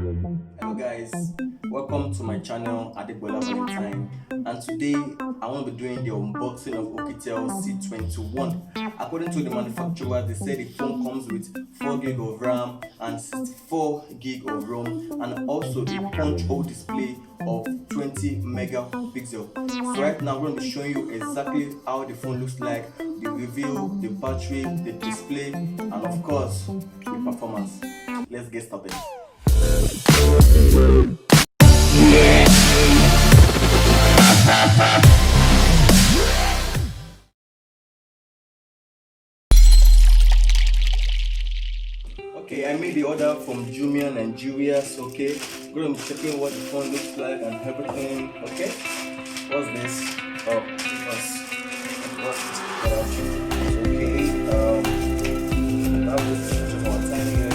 Hello guys, welcome to my channel Adegbola Valentine, and today I want to be doing the unboxing of Oukitel C21. According to the manufacturer, they said the phone comes with 4 gig of RAM and 64 gig of ROM, and also a punch hole display of 20 megapixel. So right now I'm going to be showing you exactly how the phone looks like, the review, the battery, the display, and of course the performance. Let's get started. Okay, I made the order from Jumia, Nigeria. So, okay, I'm going to be checking what the phone looks like and everything. Okay, what's this? Oh, that was about time here.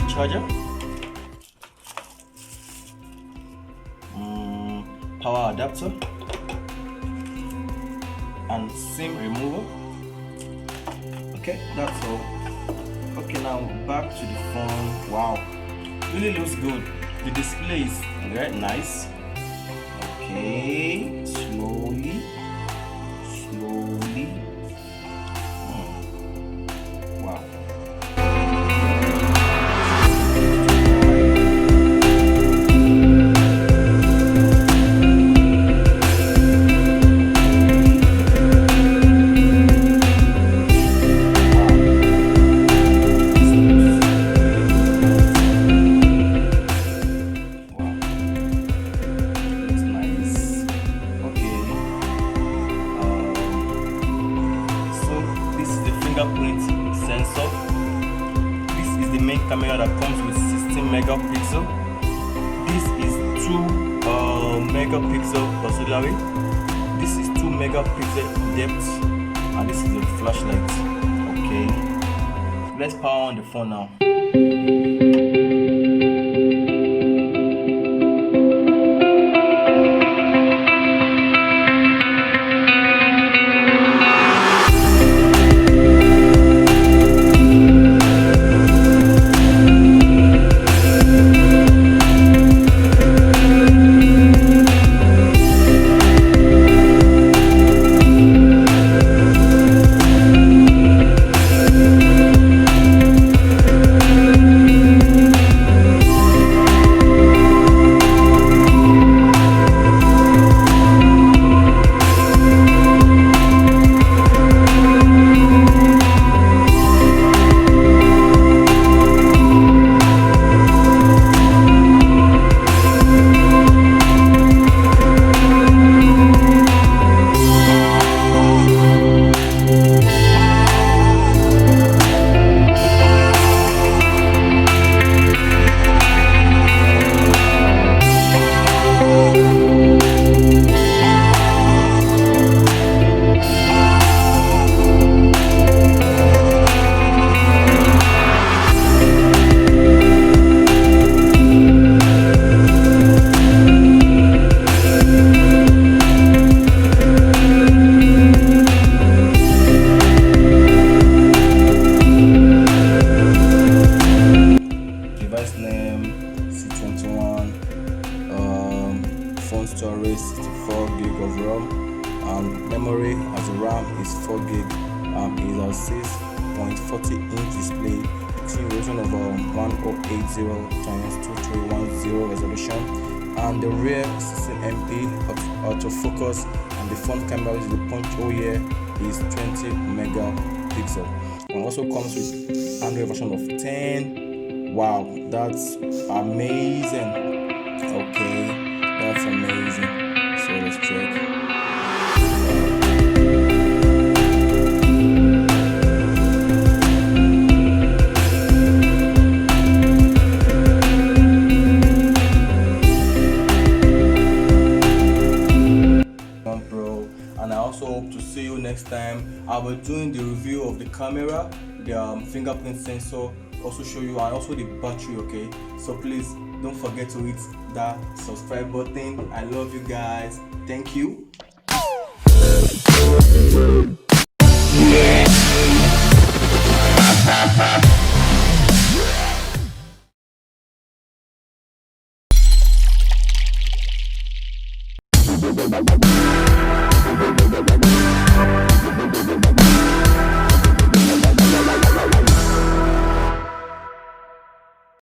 Charger, power adapter, and SIM remover. Okay, that's all. Okay, now back to the phone. Wow, really looks good. The display is very nice. Okay, slowly. Wow. Fingerprint sensor. This is the main camera that comes with 16 megapixel. This is 2 megapixel auxiliary. This is 2 megapixel depth, and this is a flashlight. Okay, let's power on the phone now. Phone storage 64 gig of RAM, and memory as a RAM is 4 gig. Is a 6.40-inch display, resolution of 1080 x 2310 resolution, and the rear 16MP autofocus, and the front camera, which is the punch hole here, is 20 megapixel. And also comes with Android version of 10. Wow, that's amazing. Okay, that's amazing. So let's check. also hope to see you next time. I will be doing the review of the camera, the fingerprint sensor, also show you, and also the battery. Okay, so please don't forget to hit that subscribe button. I love you guys. Thank you.